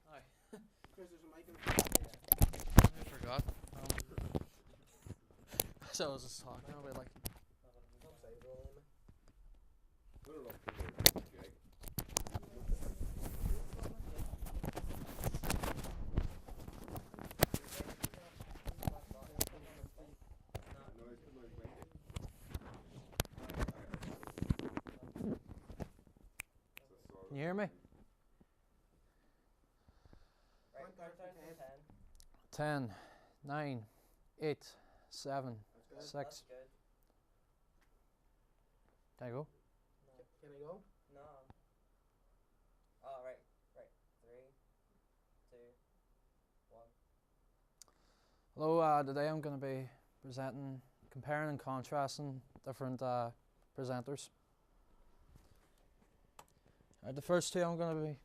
mic? Aye. Chris, there's a mic in the I forgot. So I was just talking about like. Don't say it, William. Put it up here, Jake. No, it's good like that. Can you hear me? Count down from 10, 10. 9, 8, 7, That's good. 6. Can I go? Can I go? No. Oh, right. 3, 2, 1. Hello, today I'm going to be presenting, comparing and contrasting different presenters. The first two I'm going to be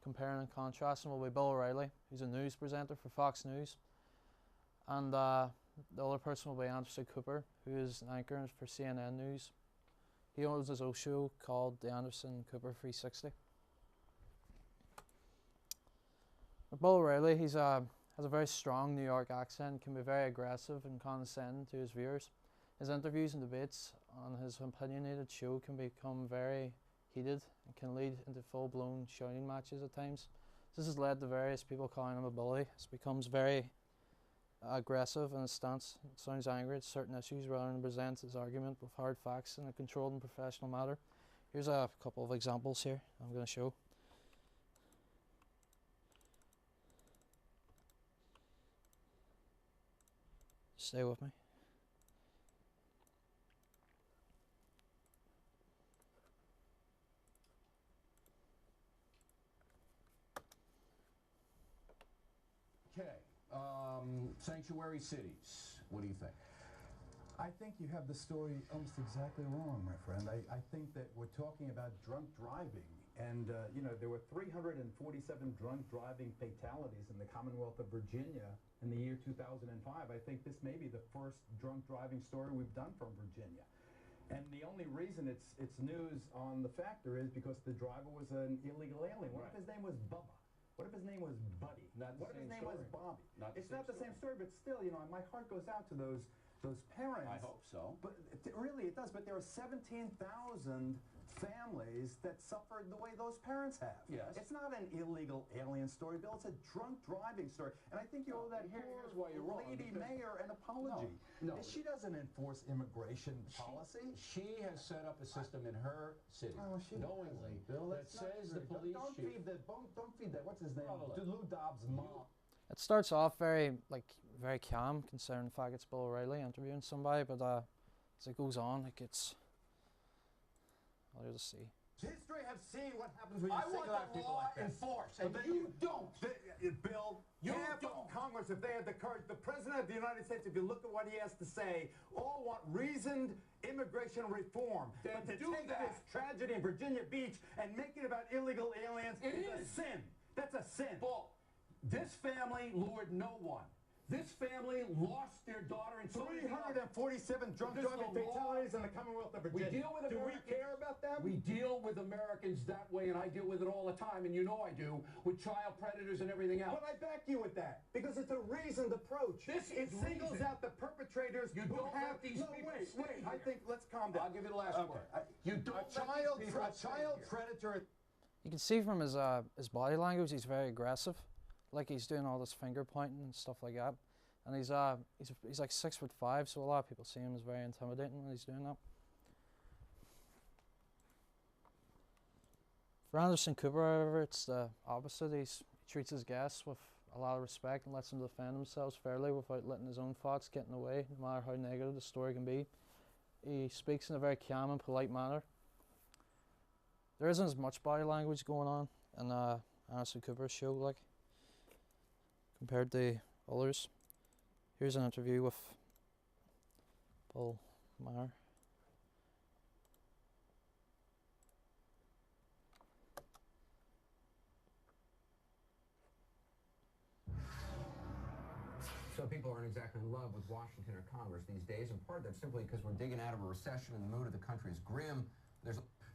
comparing and contrasting will be Bill O'Reilly, who's a news presenter for Fox News, and the other person will be Anderson Cooper, who is an anchor for CNN News. He owns his own show called The Anderson Cooper 360. Bill O'Reilly, he's has a very strong New York accent, can be very aggressive and condescending to his viewers. His interviews and debates on his opinionated show can become very heated and can lead into full-blown shouting matches at times. This has led to various people calling him a bully. He becomes very aggressive in his stance, sounds angry at certain issues rather than presents his argument with hard facts in a controlled and professional manner. Here's a couple of examples here I'm going to show. Stay with me. Okay, sanctuary cities. What do you think? I think you have the story almost exactly wrong, my friend. I think that we're talking about drunk driving. And, you know, there were 347 drunk driving fatalities in the Commonwealth of Virginia in the year 2005. I think this may be the first drunk driving story we've done from Virginia. And the only reason it's news on the factor is because the driver was an illegal alien. What if his name was Bubba? What if his name was Buddy? What if his name was Bobby? It's not the same story, but still, you know, my heart goes out to those parents. I hope so. But really, it does. But there are 17,000 families that suffered the way those parents have. Yes. It's not an illegal alien story, Bill. It's a drunk driving story. And I think you owe that Here's why you're wrong, lady because- mayor an apology. No. She doesn't enforce immigration policy. She has set up a system in her city, Oh, she knowingly, doesn't, Bill. that That's not says true. the police Don't chief. feed that. What's his name? Brother. Lou Dobbs' mom. It starts off very calm, considering the fact it's Bill O'Reilly interviewing somebody, but as it goes on, it gets. I'll just see. History have seen what happens when you I single want out the people law like that. enforced, But and then you don't. Bill, You half don't. of Congress, if they had the courage, the President of the United States, if you look at what he has to say, all want reasoned immigration reform. Then but to do take that. this tragedy in Virginia Beach and make it about illegal aliens It is a is. sin. That's a sin. Bull. This family lured no one. This family lost their daughter and so did the other. 347 drunk This driving is the law. fatalities in the Commonwealth of We Virginia. deal with Do we Americans. care about them? We deal with Americans that way, and I deal with it all the time, and you know I do, with child predators and everything else. But I back you with that because it's a reasoned approach. This it is singles reason. out the perpetrators You who don't have let these no, people wait, stay wait. I here. think let's calm down. I'll give you the last word. You don't let these people stay here. predator. You can see from his body language, he's very aggressive, like he's doing all this finger pointing and stuff like that. And he's like 6'5", so a lot of people see him as very intimidating when he's doing that. For Anderson Cooper, however, it's the opposite. He treats his guests with a lot of respect and lets them defend themselves fairly without letting his own thoughts get in the way, no matter how negative the story can be. He speaks in a very calm and polite manner. There isn't as much body language going on in Anderson Cooper's show, like, compared to others. Here's an interview with Bill Maher. So people aren't exactly in love with Washington or Congress these days, and part of that's simply because we're digging out of a recession and the mood of the country is grim.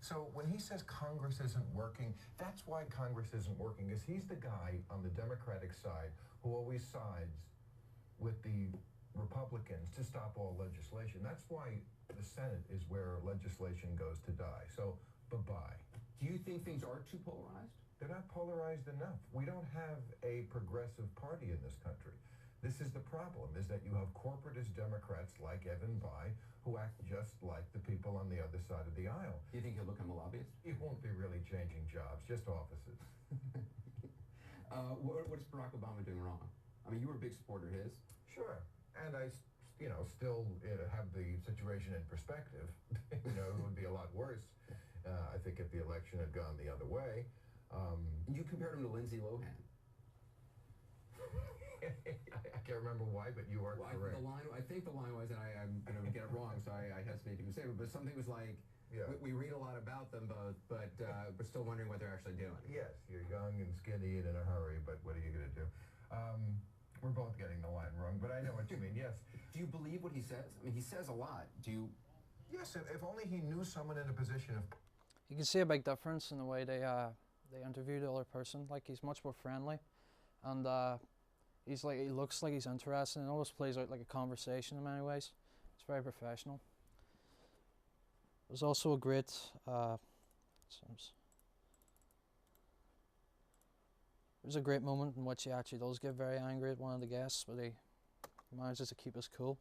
So when he says Congress isn't working, that's why Congress isn't working, because he's the guy on the Democratic side who always sides with the Republicans to stop all legislation. That's why the Senate is where legislation goes to die. So, bye-bye. Do you think things are too polarized? They're not polarized enough. We don't have a progressive party in this country. This is the problem, is that you have corporatist Democrats like Evan Bayh who act just like the people on the other side of the aisle. Do you think he'll become a lobbyist? He won't be really changing jobs, just offices. What is Barack Obama doing wrong? I mean, you were a big supporter of his. Sure. And I, still have the situation in perspective. It would be a lot worse, I think, if the election had gone the other way. You compared him to Lindsay Lohan. I can't remember why, but you are correct. I think the line was, and I'm going to get it wrong, so I hesitate to even say it, but something was like, Yeah. we read a lot about them both, but we're still wondering what they're actually doing. Yes, you're young and skinny and in a hurry, but what are you going to do? We're both getting the line wrong, but I know what you mean, yes. Do you believe what he says? I mean, he says a lot. Do you? Yes, if only he knew someone in a position of... You can see a big difference in the way they interview the other person. Like, he's much more friendly, and he looks like he's interested, and it almost plays out like a conversation in many ways. It's very professional. There's also a great there's a great moment in which he actually does get very angry at one of the guests, but he manages to keep his cool.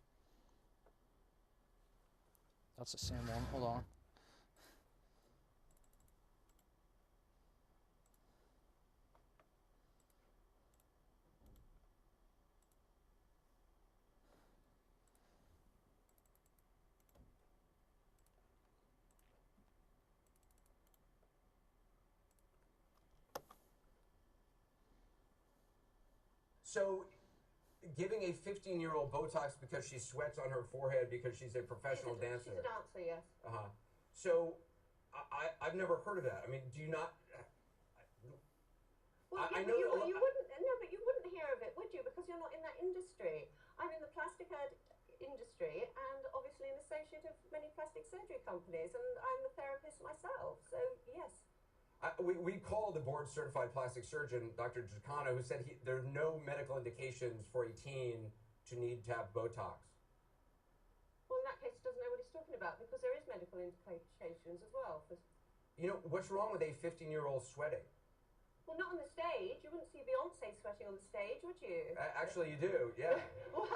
That's the same one. Hold on. So, giving a 15-year-old Botox because she sweats on her forehead because she's a professional dancer. She's a dancer, yes. So, I've never heard of that. I mean, do you not? Well, I you know that wouldn't hear of it, would you? Because you're not in that industry. I'm in the plastic industry, and obviously an associate of many plastic surgery companies, and I'm a therapist myself. So yes. We called the board-certified plastic surgeon, Dr. Giancana, who said there are no medical indications for a teen to need to have Botox. Well, in that case, he doesn't know what he's talking about, because there is medical indications as well. What's wrong with a 15-year-old sweating? Well, not on the stage. You wouldn't see Beyonce sweating on the stage, would you? Actually, you do, yeah. Well,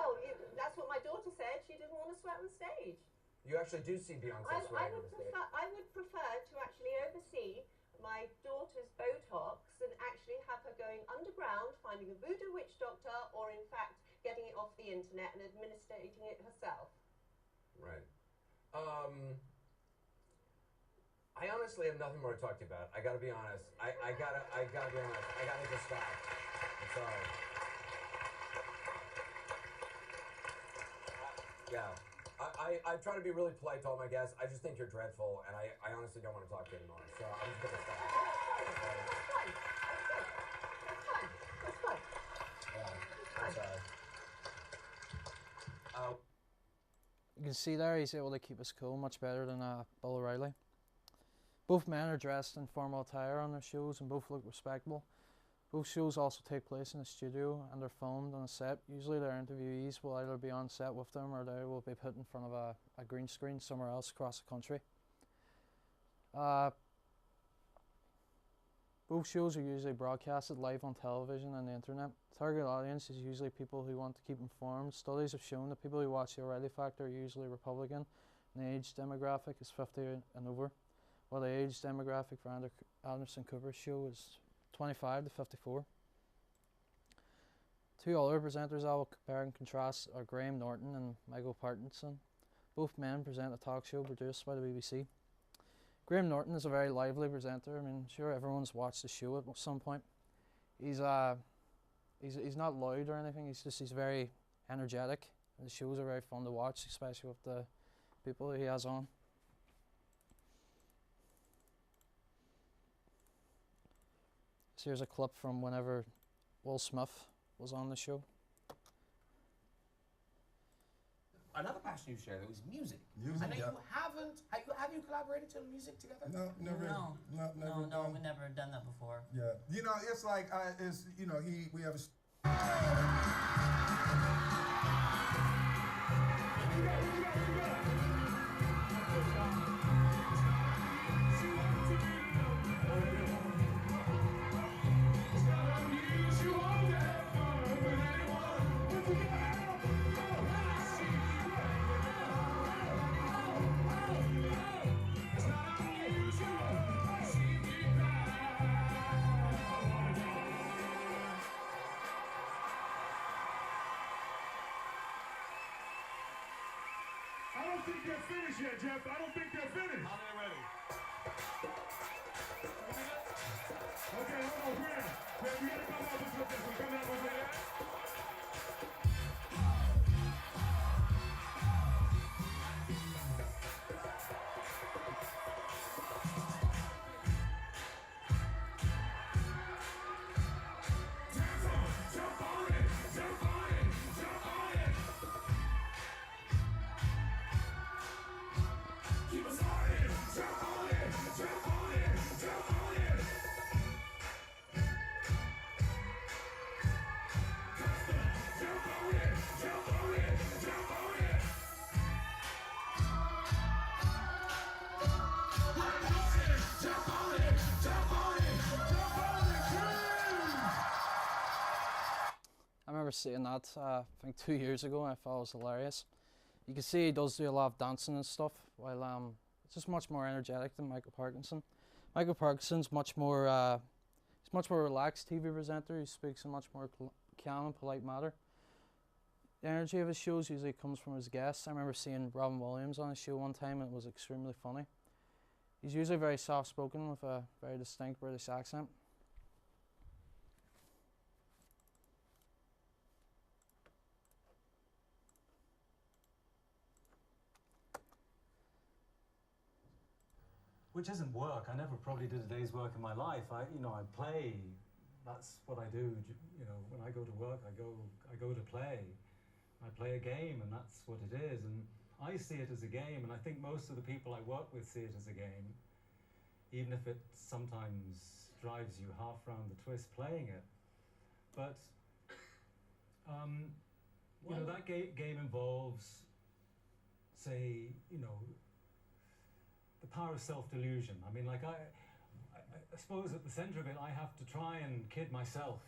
that's what my daughter said. She didn't want to sweat on stage. You actually do see Beyonce sweating on the stage. I would prefer to actually oversee my daughter's Botox and actually have her going underground, finding a voodoo witch doctor, or in fact getting it off the internet and administrating it herself. Right. I honestly have nothing more to talk to you about. I gotta be honest. I gotta be honest. I gotta just stop. I'm sorry. Yeah. I try to be really polite to all my guests. I just think you're dreadful, and I honestly don't want to talk to you anymore. So I'm just gonna stop. That's fine. That's fine. Yeah, I'm sorry. You can see there he's able to keep his cool much better than Bill O'Reilly. Both men are dressed in formal attire on their shows, and both look respectable. Both shows also take place in a studio, and they're filmed on a set. Usually their interviewees will either be on set with them, or they will be put in front of a green screen somewhere else across the country. Both shows are usually broadcasted live on television and the internet. Target audience is usually people who want to keep informed. Studies have shown that people who watch The O'Reilly Factor are usually Republican, and the age demographic is 50 and over, while the age demographic for Anderson Cooper's show is 25 to 54. Two other presenters I will compare and contrast are Graham Norton and Michael Parkinson. Both men present a talk show produced by the BBC. Graham Norton is a very lively presenter. I mean, sure, everyone's watched the show at some point. He's not loud or anything. He's very energetic. The shows are very fun to watch, especially with the people he has on. So here's a clip from whenever Will Smith was on the show. another passion you share, though, is music. Music, I know yeah. you haven't. Have you collaborated on music together? No, never. No. Never No, done. we never done that before. Yeah, you know, it's like we have a. I don't think they're finished yet, Jeff. I don't think they're finished. Are they ready? Okay, hold on, Graham. Graham, you gotta come up with this one. Come up with it. I remember seeing that, I think 2 years ago, and I thought it was hilarious. You can see he does do a lot of dancing and stuff, while it's just much more energetic than Michael Parkinson. Michael Parkinson's much more, he's much more relaxed TV presenter. He speaks in much more calm and polite manner. The energy of his shows usually comes from his guests. I remember seeing Robin Williams on his show one time, and it was extremely funny. He's usually very soft-spoken with a very distinct British accent. Which isn't work. I never probably did a day's work in my life. I play. That's what I do. When I go to work, I go to play. I play a game, and that's what it is. And I see it as a game, and I think most of the people I work with see it as a game, even if it sometimes drives you half round the twist playing it. But that game involves, say, the power of self-delusion. I mean, like I suppose at the center of it, I have to try and kid myself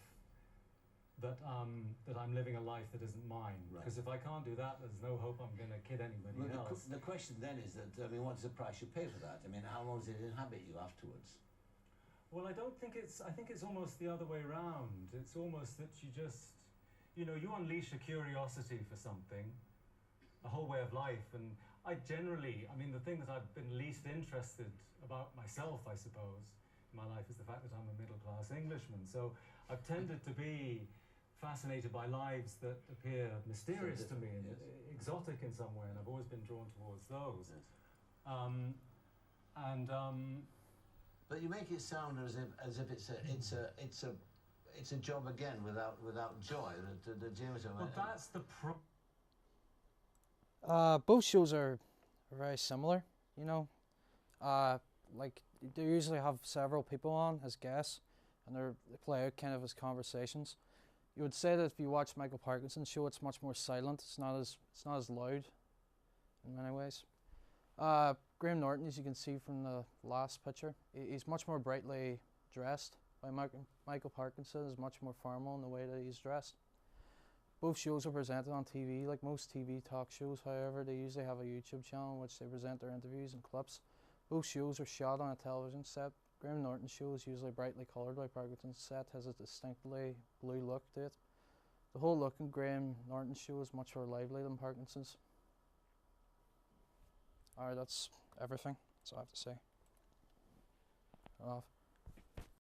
that I'm living a life that isn't mine. Because if I can't do that, there's no hope I'm going to kid anybody else. The question then is that, what's the price you pay for that? I mean, how long does it inhabit you afterwards? Well, I think it's almost the other way around. It's almost that you just, you unleash a curiosity for something, a whole way of life, and the thing that I've been least interested about myself, I suppose, in my life is the fact that I'm a middle-class Englishman. So I've tended to be fascinated by lives that appear mysterious to me and exotic in some way, and I've always been drawn towards those. But you make it sound as if it's a job again without joy. The James. But that's the Both shows are very similar, like they usually have several people on as guests, and they play out kind of as conversations. You would say that if you watch Michael Parkinson's show, it's much more silent. It's not as loud, in many ways. Graham Norton, as you can see from the last picture, he's much more brightly dressed. While Michael Parkinson is much more formal in the way that he's dressed. Both shows are presented on TV. Like most TV talk shows, however, they usually have a YouTube channel in which they present their interviews and clips. Both shows are shot on a television set. Graham Norton's show is usually brightly coloured, while Parkinson's set has a distinctly blue look to it. The whole look in Graham Norton's show is much more lively than Parkinson's. Alright, that's everything. That's all I have to say. Off.